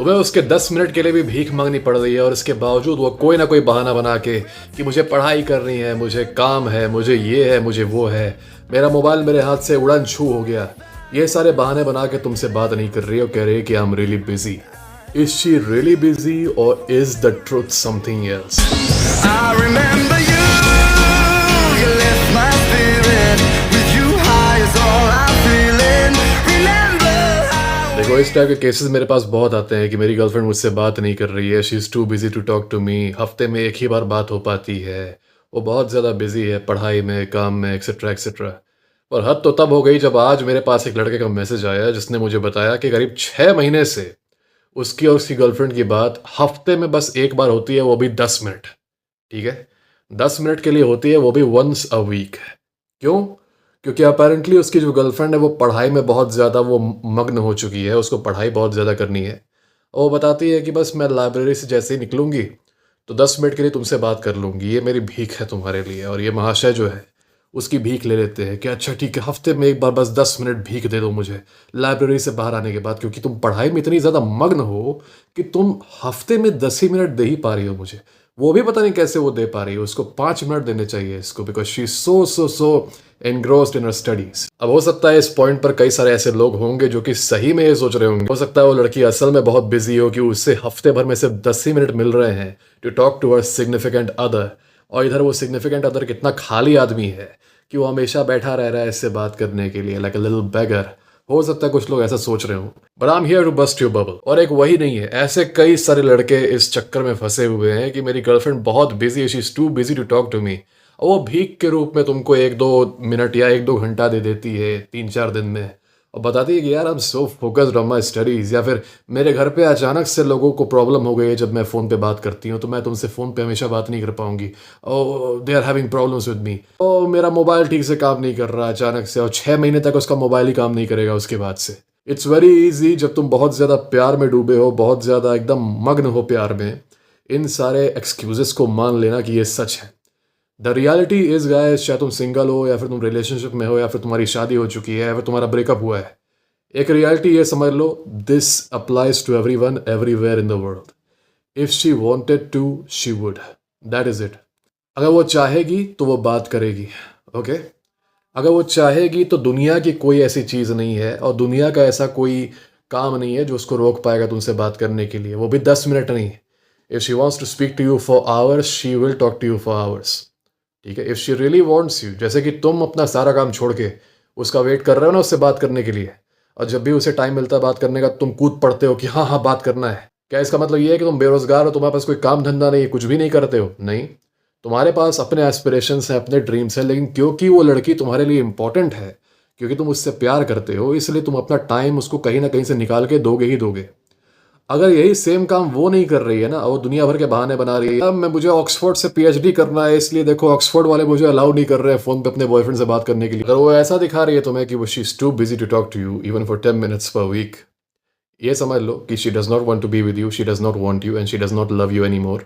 तुम्हें उसके 10 मिनट के लिए भी भीख मांगनी पड़ रही है और इसके बावजूद वो कोई ना कोई बहाना बना के कि मुझे पढ़ाई करनी है, मुझे काम है, मुझे ये है, मुझे वो है, मेरा मोबाइल मेरे हाथ से उड़न छू हो गया, ये सारे बहाने बना के तुमसे बात नहीं कर रही और कह रही है कि I am really busy. Is she really busy और is the truth something else? I remember you, you left my spirit, with you high is all I'm feeling, remember how देखो, इस टाइप के केसेस मेरे पास बहुत आते हैं कि मेरी गर्लफ्रेंड मुझसे बात नहीं कर रही है, she is too busy to talk to me, हफ्ते में एक ही बार बात हो पाती है, वो बहुत ज़्यादा बिजी है पढ़ाई में, काम में, एक्सेट्रा एक्सेट्रा। और हद तो तब हो गई जब आज मेरे पास एक लड़के का मैसेज आया जिसने मुझे बताया कि करीब 6 महीने से उसकी और उसकी गर्लफ्रेंड की बात हफ्ते में बस एक बार होती है, वो भी 10 मिनट। ठीक है, 10 मिनट के लिए होती है, वो भी वंस अ वीक। क्यों? क्योंकि अपेरेंटली उसकी जो गर्लफ्रेंड है वो पढ़ाई में बहुत ज़्यादा वो मग्न हो चुकी है, उसको पढ़ाई बहुत ज़्यादा करनी है। और वो बताती है कि बस मैं लाइब्रेरी से जैसे ही निकलूंगी तो 10 मिनट के लिए तुमसे बात कर लूँगी, ये मेरी भीख है तुम्हारे लिए। और ये महाशय जो है उसकी भीख ले लेते हैं कि अच्छा ठीक है, हफ्ते में एक बार बस 10 मिनट भीख दे दो मुझे लाइब्रेरी से बाहर आने के बाद, क्योंकि तुम पढ़ाई में इतनी ज़्यादा मग्न हो कि तुम हफ्ते में 10 ही मिनट दे ही पा रही हो मुझे। वो भी पता नहीं कैसे वो दे पा रही है, उसको 5 मिनट देने चाहिए इसको, because she so engrossed in her studies. अब हो सकता है इस पॉइंट पर कई सारे ऐसे लोग होंगे जो कि सही में ये सोच रहे होंगे, हो सकता है वो लड़की असल में बहुत बिजी हो कि उससे हफ्ते भर में सिर्फ 10 ही मिनट मिल रहे हैं to talk to her significant other, और इधर वो सिग्निफिकेंट अदर कितना खाली आदमी है कि वो हमेशा बैठा रह रहा है इससे बात करने के लिए, लाइक अ लिटिल बेगर। हो सकता है कुछ लोग ऐसा सोच रहे हो, but I am here to bust your bubble. और एक वही नहीं है, ऐसे कई सारे लड़के इस चक्कर में फंसे हुए हैं कि मेरी गर्लफ्रेंड बहुत बिजी है, she is too busy to talk to me, और वो भीख के रूप में तुमको 1-2 मिनट या 1-2 घंटा दे देती है 3-4 दिन में, और बताती है कि यार I am so focused on my studies. या फिर मेरे घर पे अचानक से लोगों को प्रॉब्लम हो गई है जब मैं फ़ोन पे बात करती हूँ, तो मैं तुमसे फ़ोन पे हमेशा बात नहीं कर पाऊंगी, और they are having problems with me, और मेरा मोबाइल ठीक से काम नहीं कर रहा अचानक से, और 6 महीने तक उसका मोबाइल ही काम नहीं करेगा उसके बाद से। इट्स वेरी ईजी, जब तुम बहुत ज़्यादा प्यार में डूबे हो, बहुत ज़्यादा एकदम मग्न हो प्यार में, इन सारे एक्सक्यूजेस को मान लेना कि ये सच है। द रियलिटी इज गाइस, चाहे तुम सिंगल हो या फिर तुम रिलेशनशिप में हो या फिर तुम्हारी शादी हो चुकी है या फिर तुम्हारा ब्रेकअप हुआ है, एक रियलिटी ये समझ लो, this applies to everyone everywhere in the world. If she wanted to she would, that is it. अगर वो चाहेगी तो वो बात करेगी, ओके? अगर वो चाहेगी तो दुनिया की कोई ऐसी चीज़ नहीं है और दुनिया का ऐसा कोई काम नहीं है जो उसको रोक पाएगा तुमसे बात करने के लिए, वो भी 10 मिनट नहीं। If she wants to speak to you for hours, she will talk to you for hours. ठीक है, if she really wants you, जैसे कि तुम अपना सारा काम छोड़ के उसका वेट कर रहे हो ना उससे बात करने के लिए, और जब भी उसे टाइम मिलता है बात करने का तुम कूद पड़ते हो कि हाँ हाँ बात करना है। क्या इसका मतलब ये है कि तुम बेरोजगार हो, तुम्हारे पास कोई काम धंधा नहीं है, कुछ भी नहीं करते हो? नहीं, तुम्हारे पास अपने एस्पिरेशंस हैं, अपने ड्रीम्स हैं, लेकिन क्योंकि वो लड़की तुम्हारे लिए इंपॉर्टेंट है, क्योंकि तुम उससे प्यार करते हो, इसलिए तुम अपना टाइम उसको कहीं ना कहीं से निकाल के दोगे ही दोगे। अगर यही सेम काम वो नहीं कर रही है ना, वो दुनिया भर के बहाने बना रही है, अब मैं मुझे ऑक्सफोर्ड से पीएचडी करना है इसलिए देखो ऑक्सफोर्ड वाले मुझे अलाउ नहीं कर रहे हैं फोन पे अपने बॉयफ्रेंड से बात करने के लिए, अगर वो ऐसा दिखा रही है तुम्हें कि वो she is too busy to talk to you even for 10 minutes per week, ये समझ लो कि she does not want to be with you, she does not want you and she does not love you anymore.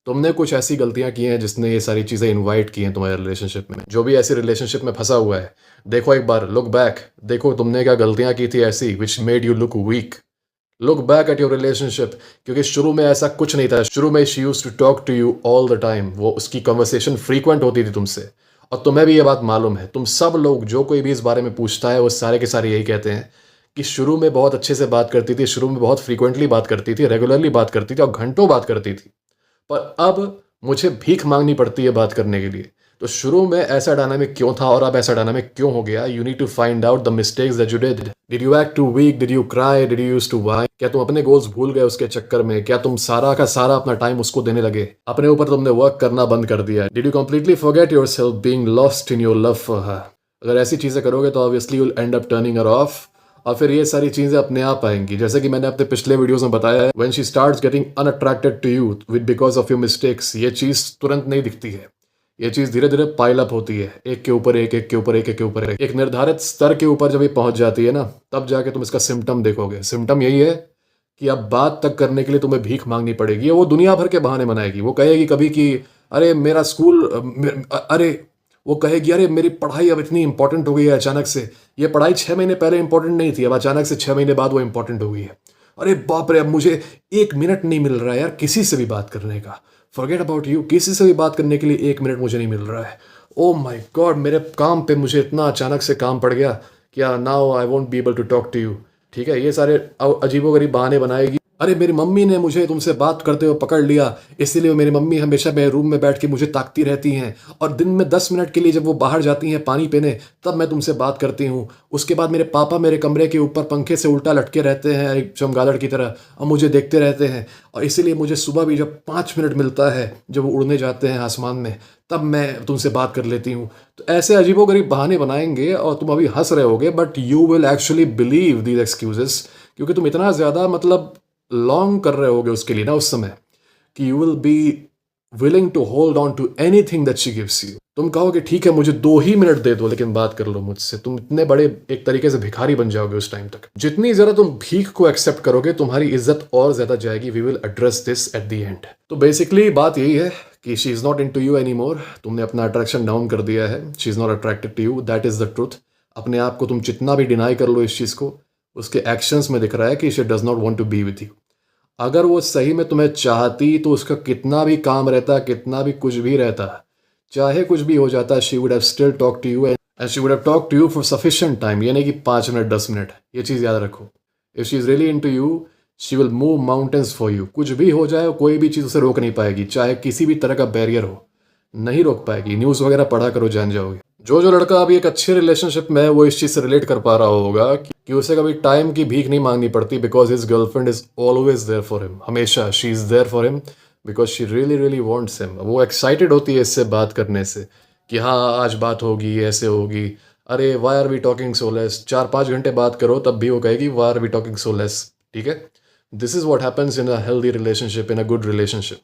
तुमने कुछ ऐसी गलतियां की हैं जिसने ये सारी चीज़ें इन्वाइट की हैं तुम्हारे रिलेशनशिप में। जो भी ऐसी रिलेशनशिप में फंसा हुआ है, देखो एक बार, लुक बैक, देखो तुमने क्या गलतियां की थी ऐसी which made you look weak. Look back at your relationship, क्योंकि शुरू में ऐसा कुछ नहीं था। शुरू में she used to talk to you all the time, वो उसकी कन्वर्सेशन फ्रीक्वेंट होती थी तुमसे, और तुम्हें भी ये बात मालूम है। तुम सब लोग जो कोई भी इस बारे में पूछता है वो सारे के सारे यही कहते हैं कि शुरू में बहुत अच्छे से बात करती थी, शुरू में बहुत फ्रीक्वेंटली बात करती थी, रेगुलरली बात करती थी और घंटों बात करती थी, पर अब मुझे भीख मांगनी पड़ती है बात करने के लिए। तो शुरू में ऐसा डायनामिक क्यों था और अब ऐसा डायनामिक क्यों हो गया? You need to find out the mistakes that you did. Did you act too weak? Did you cry? Did you use to why? क्या तुम अपने गोल्स भूल गए उसके चक्कर में? क्या तुम सारा का सारा अपना टाइम उसको देने लगे? अपने ऊपर तुमने वर्क करना बंद कर दिया? Did you completely forget yourself being lost in your love for her? अगर ऐसी चीजें करोगे तो obviously you will and up turning her of, और फिर ये सारी चीजें अपने आप आएंगी। जैसे कि मैंने अपने पिछले वीडियोस में बताया है, when she starts getting unattracted to you with because of your mistakes, ये चीज तुरंत नहीं दिखती है, ये चीज धीरे धीरे पाइल अप होती है, एक के ऊपर एक, एक के ऊपर एक, एक के ऊपर एक निर्धारित स्तर के ऊपर जब ये पहुंच जाती है ना, तब जाके तुम इसका सिम्टम देखोगे। सिम्टम यही है कि अब बात तक करने के लिए तुम्हें भीख मांगनी पड़ेगी। वो दुनिया भर के बहाने बनाएगी, वो कहेगी कभी कि अरे मेरा स्कूल, अरे वो कहेगी अरे मेरी पढ़ाई अब इतनी इंपॉर्टेंट हो गई है अचानक से। ये पढ़ाई 6 महीने पहले इंपॉर्टेंट नहीं थी, अब अचानक से 6 महीने बाद वो इंपॉर्टेंट हो गई है। अरे बाप रे, अब मुझे 1 मिनट नहीं मिल रहा है यार किसी से भी बात करने का। फॉरगेट अबाउट यू, किसी से भी बात करने के लिए 1 मिनट मुझे नहीं मिल रहा है। ओ माय गॉड, मेरे काम पे मुझे इतना अचानक से काम पड़ गया कि now I won't be able to talk to you. ठीक है, ये सारे अजीबोगरीब बहाने बनाएगी। अरे मेरी मम्मी ने मुझे तुमसे बात करते हुए पकड़ लिया, इसीलिए मेरी मम्मी हमेशा मेरे रूम में बैठ के मुझे ताकती रहती हैं, और दिन में 10 मिनट के लिए जब वो बाहर जाती हैं पानी पीने तब मैं तुमसे बात करती हूँ। उसके बाद मेरे पापा मेरे कमरे के ऊपर पंखे से उल्टा लटके रहते हैं एक चमगादड़ की तरह और मुझे देखते रहते हैं, और इसीलिए मुझे सुबह भी जब 5 मिनट मिलता है जब वो उड़ने जाते हैं आसमान में तब मैं तुमसे बात कर लेती हूँ। तो ऐसे अजीबोगरीब बहाने बनाएंगे और तुम अभी हंस रहे होगे, but you will actually believe these excuses, क्योंकि तुम इतना ज़्यादा मतलब लॉन्ग कर रहे होगे उसके लिए ना उस समय, कि you will be willing to hold on to anything that she gives you. तुम कहोगे ठीक है मुझे 2 ही मिनट दे दो लेकिन बात कर लो मुझसे। तुम इतने बड़े एक तरीके से भिखारी बन जाओगे उस टाइम तक। जितनी ज्यादा तुम भीख को एक्सेप्ट करोगे तुम्हारी इज्जत और ज्यादा जाएगी। We will address this at the end. तो बेसिकली बात यही है कि she is not into you anymore. तुमने अपना अट्रैक्शन डाउन कर दिया है। She is not attracted to you, that is the truth. अपने आप को तुम जितना भी डिनाई कर लो इस चीज को, उसके एक्शंस में दिख रहा है कि she does not want to be with you. अगर वो सही में तुम्हें चाहती तो उसका कितना भी काम रहता, कितना भी कुछ भी रहता, चाहे कुछ भी हो जाता, she would have still talk to you and she would have talk to you for sufficient time. ये नहीं कि 5 मिनट 10 मिनट। ये चीज़ याद रखो। If she is really into you she will move mountains for you. कुछ भी हो जाए कोई भी चीज़ उसे रोक नहीं पाएगी, चाहे किसी भी तरह का बैरियर हो, नहीं रोक पाएगी। न्यूज़ वगैरह पढ़ा करो, जान जाओगे। जो लड़का अभी एक अच्छे रिलेशनशिप में है वो इस चीज़ से रिलेट कर पा रहा होगा कि उसे कभी टाइम की भीख नहीं मांगनी पड़ती, because his girlfriend is always there for him. हमेशा she is there for him because she really really wants him. वो एक्साइटेड होती है इससे बात करने से कि हाँ आज बात होगी, ऐसे होगी। अरे why are we talking so less. 4-5 घंटे बात करो तब भी वो कहेगी why are we talking so less. ठीक है, this is what happens in a healthy relationship, in a good relationship.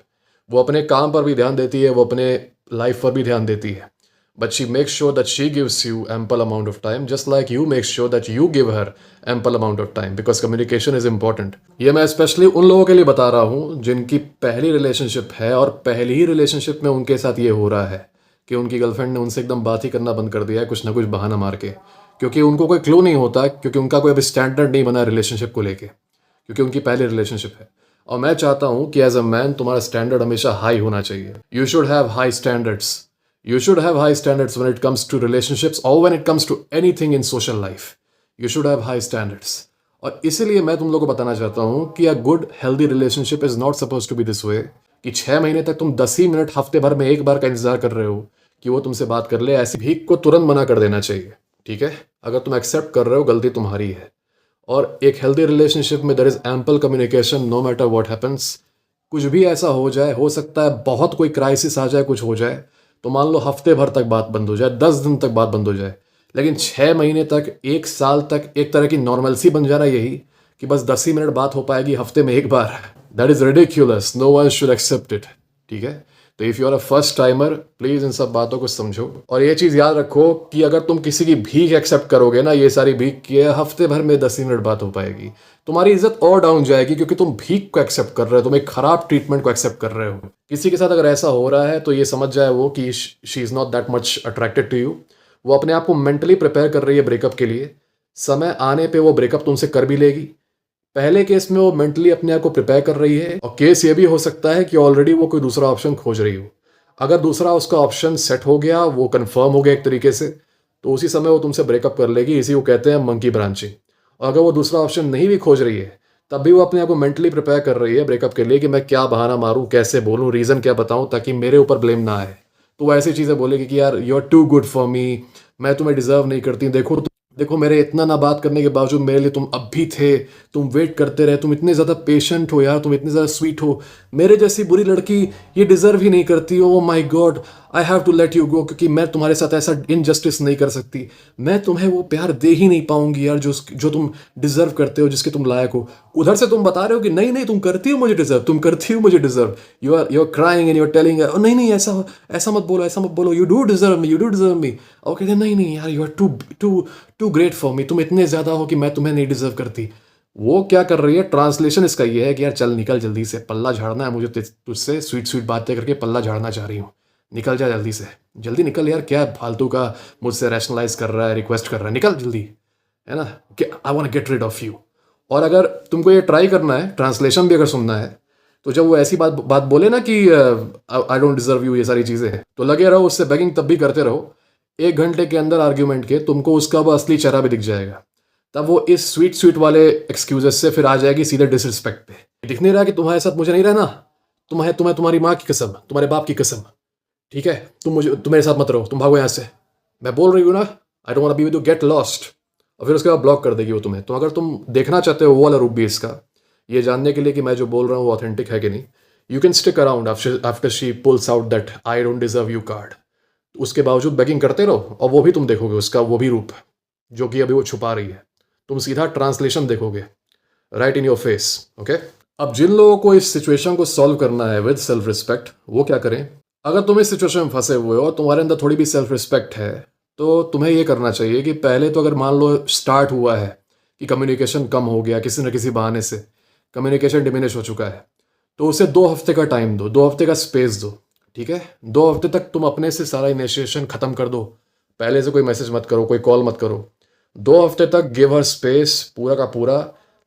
वो अपने काम पर भी ध्यान देती है, वो अपने लाइफ पर भी ध्यान देती है, but she makes sure that she gives you ample amount of time, just like you make sure that you give her ample amount of time, because communication is important. ये मैं स्पेशली उन लोगों के लिए बता रहा हूँ जिनकी पहली रिलेशनशिप है और पहली ही रिलेशनशिप में उनके साथ ये हो रहा है कि उनकी गर्लफ्रेंड ने उनसे एकदम बात ही करना बंद कर दिया है, कुछ ना कुछ बहाना मार के, क्योंकि उनको कोई क्लू नहीं होता, क्योंकि उनका कोई अभी स्टैंडर्ड नहीं बना रिलेशनशिप को लेके, क्योंकि उनकी पहली रिलेशनशिप है। और मैं चाहता हूँ कि एज अ मैन तुम्हारा स्टैंडर्ड हमेशा हाई होना चाहिए। You should have high standards. You should have high standards when it comes to relationships or when it comes to anything in social life. You should have high standards. और इसीलिए मैं तुम लोगों को बताना चाहता हूँ कि a good healthy relationship is not supposed to be this way कि 6 महीने तक तुम 10 ही मिनट हफ्ते भर में एक बार का इंतजार कर रहे हो कि वो तुमसे बात कर ले। ऐसी भीख को तुरंत मना कर देना चाहिए। ठीक है, अगर तुम एक्सेप्ट कर रहे हो गलती तुम्हारी है। और एक हेल्दी रिलेशनशिप में there is ample communication no matter what happens. कुछ भी ऐसा हो जाए, हो सकता है बहुत कोई क्राइसिस आ जाए, कुछ हो जाए, तो मान लो हफ्ते भर तक बात बंद हो जाए, 10 दिन तक बात बंद हो जाए, लेकिन 6 महीने तक, 1 साल तक एक तरह की नॉर्मलसी बन जाना यही कि बस 10 ही मिनट बात हो पाएगी हफ्ते में एक बार, that is ridiculous. No one should accept it. ठीक है, तो if you are a first timer please इन सब बातों को समझो और ये चीज़ याद रखो कि अगर तुम किसी की भीख एक्सेप्ट करोगे ना, ये सारी भीख की हफ्ते भर में 10 ही मिनट बात हो पाएगी, तुम्हारी इज्जत और डाउन जाएगी, क्योंकि तुम भीख को एक्सेप्ट कर रहे हो, तुम एक खराब ट्रीटमेंट को एक्सेप्ट कर रहे हो। किसी के साथ अगर ऐसा हो रहा है तो ये समझ जाए वो कि she is not that much attracted to you. वो अपने आप को मेंटली प्रिपेयर कर रही है ब्रेकअप के लिए। समय आने पे वो ब्रेकअप तुमसे कर भी लेगी। पहले केस में वो मेंटली अपने आप को प्रिपेयर कर रही है, और केस ये भी हो सकता है कि ऑलरेडी वो कोई दूसरा ऑप्शन खोज रही हो। अगर दूसरा उसका ऑप्शन सेट हो गया, वो कंफर्म हो गया एक तरीके से, तो उसी समय वो तुमसे ब्रेकअप कर लेगी। इसी को कहते हैं मंकी ब्रांचिंग। और अगर वो दूसरा ऑप्शन नहीं भी खोज रही है तब भी वो अपने आप को मेंटली प्रिपेयर कर रही है ब्रेकअप के लिए कि मैं क्या बहाना मारूं, कैसे बोलूं, रीज़न क्या बताऊं ताकि मेरे ऊपर ब्लेम ना आए। तो वो ऐसी चीज़ें बोलेगी कि यार you are too good for me, मैं तुम्हें डिजर्व नहीं करती। देखो मेरे इतना ना बात करने के बावजूद मेरे लिए तुम अब भी थे, तुम वेट करते रहे, तुम इतने ज़्यादा पेशेंट हो यार, तुम इतने ज़्यादा स्वीट हो, मेरे जैसी बुरी लड़की ये डिज़र्व ही नहीं करती। Oh my God, I have to let you go, क्योंकि मैं तुम्हारे साथ ऐसा इनजस्टिस नहीं कर सकती। मैं तुम्हें वो प्यार दे ही नहीं पाऊंगी यार जो तुम डिज़र्व करते हो, जिसके तुम लायक हो। उधर से तुम बता रहे हो कि नहीं नहीं तुम करती हो मुझे डिज़र्व, तुम करती हो मुझे deserve. You are crying and you are telling नहीं नहीं ऐसा मत बोलो, ऐसा मत बोलो, you do deserve me, you do deserve me. और कहते नहीं नहीं यार, you are too great for me, तुम इतने ज़्यादा हो कि मैं तुम्हें नहीं डिज़र्व करती। वो क्या कर रही है, ट्रांसलेशन इसका ये है कि यार चल निकल जल्दी से, पल्ला झाड़ना है मुझे तुझसे, स्वीट स्वीट बातें करके पल्ला झाड़ना चाह रही हूँ, निकल जा जल्दी से, जल्दी निकल यार, क्या फालतू का मुझसे रैशनलाइज कर रहा है, रिक्वेस्ट कर रहा है, निकल जल्दी, है ना, I want get rid of you. और अगर तुमको ये ट्राई करना है, ट्रांसलेशन भी अगर सुनना है, तो जब वो ऐसी बात बात बोले ना कि आई डोंट डिजर्व यू, ये सारी चीज़ें, तो लगे रहो उससे, बेगिंग तब भी करते रहो। 1 घंटे के अंदर आर्ग्यूमेंट के तुमको उसका वो असली चेहरा भी दिख जाएगा। तब वो इस स्वीट स्वीट वाले एक्सक्यूजेस से फिर आ जाएगी सीधे डिसरिस्पेक्ट पे। दिख नहीं रहा कि तुम्हारे साथ मुझे नहीं रहना, तुम्हें तुम्हारी माँ की कसम, तुम्हारे बाप की कसम, ठीक है, तुम मेरे साथ मत रहो, तुम भागो यहाँ से, मैं बोल रही हूँ ना, I don't want be with you, get lost. और फिर उसके बाद ब्लॉक कर देगी वो तुम्हें। तो अगर तुम देखना चाहते हो वो वाला रूप भी इसका, ये जानने के लिए कि मैं जो बोल रहा हूँ वो ऑथेंटिक है कि नहीं, you can stick around after she pools out that I don't deserve you card. उसके बावजूद बेगिंग करते रहो, और वो भी तुम देखोगे उसका वो भी रूप जो कि अभी वो छुपा रही है। तुम सीधा ट्रांसलेशन देखोगे right in your face. Okay, अब जिन लोगों को इस सिचुएशन को सॉल्व करना है विद सेल्फ रिस्पेक्ट, वो क्या करें? अगर तुम इस सिचुएशन में फंसे हुए हो और तुम्हारे अंदर थोड़ी भी सेल्फ रिस्पेक्ट है, तो तुम्हें ये करना चाहिए कि पहले तो अगर मान लो स्टार्ट हुआ है कि कम्युनिकेशन कम हो गया, किसी न किसी बहाने से कम्युनिकेशन डिमिनिश हो चुका है, तो उसे 2 हफ्ते का टाइम दो, 2 हफ्ते का स्पेस दो, ठीक है? 2 हफ्ते तक तुम अपने से सारा इनिशिएशन खत्म कर दो। पहले से कोई मैसेज मत करो, कोई कॉल मत करो। 2 हफ्ते तक गिव हर स्पेस पूरा का पूरा,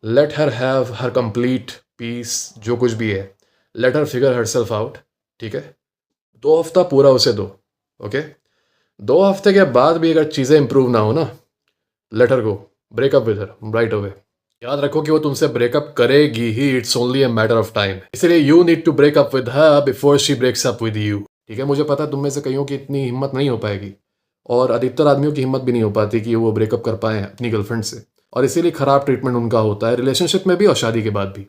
let her have her complete peace, जो कुछ भी है, let her figure herself out, ठीक है? 2 हफ्ता पूरा उसे दो। ओके, 2 हफ्ते के बाद भी अगर चीज़ें इंप्रूव ना हो ना, let her go, break up with her right away. याद रखो कि वो तुमसे ब्रेकअप करेगी ही, it's only a matter of time. इसलिए you need to break up with her before she breaks up with you, ठीक है? मुझे पता है तुम में से कईयों की इतनी हिम्मत नहीं हो पाएगी, और अधिकतर आदमियों की हिम्मत भी नहीं हो पाती कि वो ब्रेकअप कर पाएँ अपनी गर्लफ्रेंड से, और इसीलिए ख़राब ट्रीटमेंट उनका होता है रिलेशनशिप में भी और शादी के बाद भी।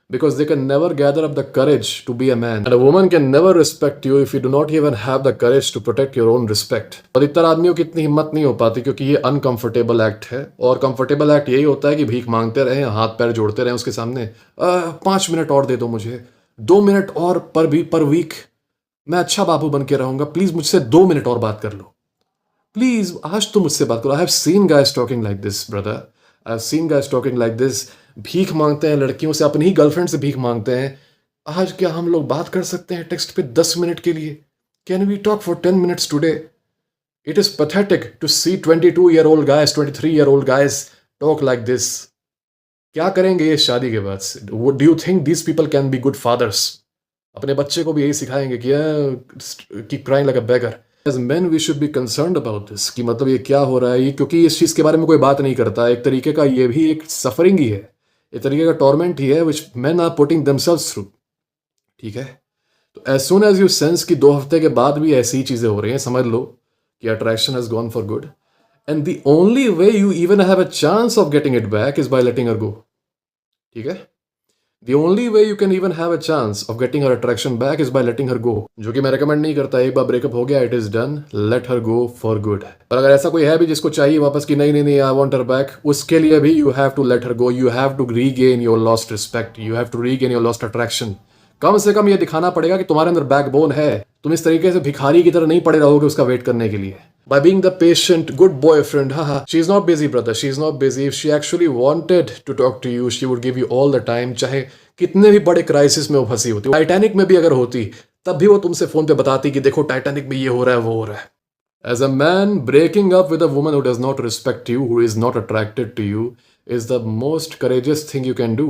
Because they can never gather up the courage to be a man. And a woman can never respect you if you do not even have the courage to protect your own respect. अधिकतर आदमियों की इतनी हिम्मत नहीं हो पाती क्योंकि ये अनकंफर्टेबल एक्ट है, और कंफर्टेबल एक्ट यही होता है कि भीख मांगते रहें, हाथ पैर जोड़ते रहें उसके सामने, 5 मिनट और दे दो मुझे, 2 मिनट और पर वीक, मैं अच्छा बाबू बन के रहूंगा, प्लीज मुझसे 2 मिनट और बात कर लो, प्लीज आज तो मुझसे बात करो। I have seen guys talking like this brother, I have seen guys talking like this. भीख मांगते हैं लड़कियों से, अपनी ही गर्लफ्रेंड से भीख मांगते हैं। आज क्या हम लोग बात कर सकते हैं टेक्स्ट पे 10 मिनट के लिए? Can we talk for 10 minutes today? It is pathetic to see 22-year-old guys, 23-year-old guys talk like this. क्या करेंगे ये शादी के बाद? Do you think these people can be good fathers? अपने बच्चे को भी यही सिखाएंगे कि keep crying like a beggar. As men we should be concerned about this, कि मतलब ये क्या हो रहा है, क्योंकि इस चीज़ के बारे में कोई बात नहीं करता। एक तरीके का ये भी एक सफरिंग ही है, एक तरीके का टॉर्मेंट ही है which men are putting themselves through, ठीक है? तो as soon as you sense कि 2 हफ्ते के बाद भी ऐसी ही चीज़ें हो रही हैं, समझ लो कि attraction has gone for good, and the only way you even have a chance of getting it back is by letting her go, ठीक है? The only way you can even have a chance of getting her attraction back is by letting her go, जो कि मैं recommend नहीं करता। एक बार breakup हो गया, it is done, let her go for good। और अगर ऐसा कोई है भी जिसको चाहिए वापस कि नहीं नहीं नहीं I want her back, उसके लिए भी you have to let her go, you have to regain your lost respect, you have to regain your lost attraction। कम से कम ये दिखाना पड़ेगा कि तुम्हारे अंदर बैकबोन है, तुम इस तरीके से भिखारी की तरह नहीं पड़े रहोगे उसका वेट करने के लिए। By being the patient, good boyfriend, haha. She's not busy, brother. She's not busy. If she actually wanted to talk to you, she would give you all the time. चाहे कितने भी बड़े क्राइसिस में वो फंसी होती, टाइटैनिक में भी अगर होती, तब भी वो तुमसे फोन पे बताती कि देखो टाइटैनिक में ये हो रहा है, वो हो रहा है। As a man, breaking up with a woman who does not respect you, who is not attracted to you, is the most courageous thing you can do.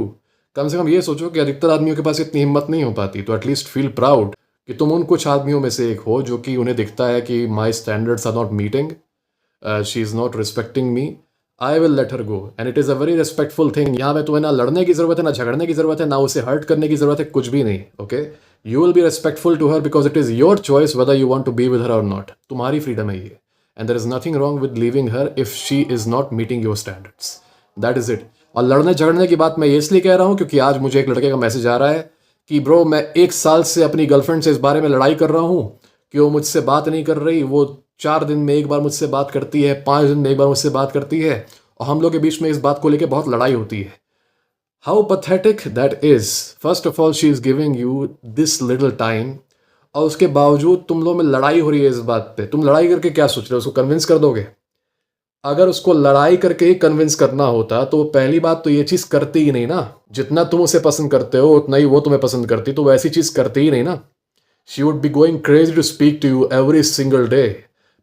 कम से कम ये सोचो कि अधिकतर आदमियों के पास इतनी हिम्मत नहीं हो पाती, तो एटलीस्ट फील प्राउड कि तुम उन कुछ आदमियों में से एक हो जो कि उन्हें दिखता है कि my standards are not meeting, she is not respecting me, I will let her go, and it is a very respectful thing. यहाँ पे तुम्हें ना लड़ने की ज़रूरत है, ना झगड़ने की ज़रूरत है, ना उसे हर्ट करने की ज़रूरत है, कुछ भी नहीं। Okay, you will be respectful to her because it is your choice whether you want to be with her और नॉट। तुम्हारी फ्रीडम है ये, and there is nothing wrong with leaving her if she is not meeting your standards, that is it. और लड़ने झगड़ने की बात मैं ये इसलिए कह रहा हूँ क्योंकि आज मुझे एक लड़के का मैसेज आ रहा है कि ब्रो मैं 1 साल से अपनी गर्लफ्रेंड से इस बारे में लड़ाई कर रहा हूँ कि वो मुझसे बात नहीं कर रही, वो 4 दिन में एक बार मुझसे बात करती है, 5 दिन में एक बार मुझसे बात करती है, और हम लोग के बीच में इस बात को लेकर बहुत लड़ाई होती है। How pathetic that is. First of all she is giving you this little time, और उसके बावजूद तुम लोग में लड़ाई हो रही है इस बात पे। तुम लड़ाई करके क्या सोच रहे हो, उसको कन्विंस कर दोगे? अगर उसको लड़ाई करके ही कन्विंस करना होता तो पहली बात तो ये चीज़ करती ही नहीं ना। जितना तुम उसे पसंद करते हो उतना ही वो तुम्हें पसंद करती, तो वैसी चीज़ करती ही नहीं ना। She would be going crazy to speak to you every single day,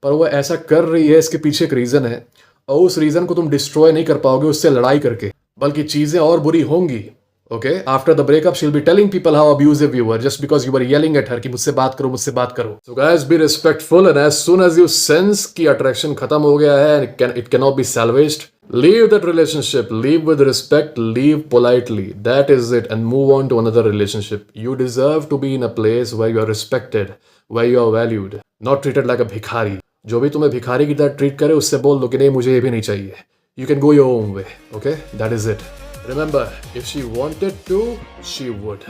पर वो ऐसा कर रही है, इसके पीछे एक रीज़न है, और उस रीज़न को तुम डिस्ट्रॉय नहीं कर पाओगे उससे लड़ाई करके। बल्कि चीजें और बुरी होंगी. Okay, after the breakup, she'll be telling people how abusive you were just because you were yelling at her कि मुझसे बात करो, मुझसे बात करो. So guys, be respectful, and as soon as you sense कि attraction खत्म हो गया है and it cannot be salvaged, leave that relationship, leave with respect, leave politely. That is it, and move on to another relationship. You deserve to be in a place where you are respected, where you are valued, not treated like a भिखारी. जो भी तुम्हें भिखारी की तरह treat करे उससे बोल दो कि नहीं मुझे ये भी नहीं चाहिए. You can go your own way. Okay, that is it. Remember, if she wanted to, she would.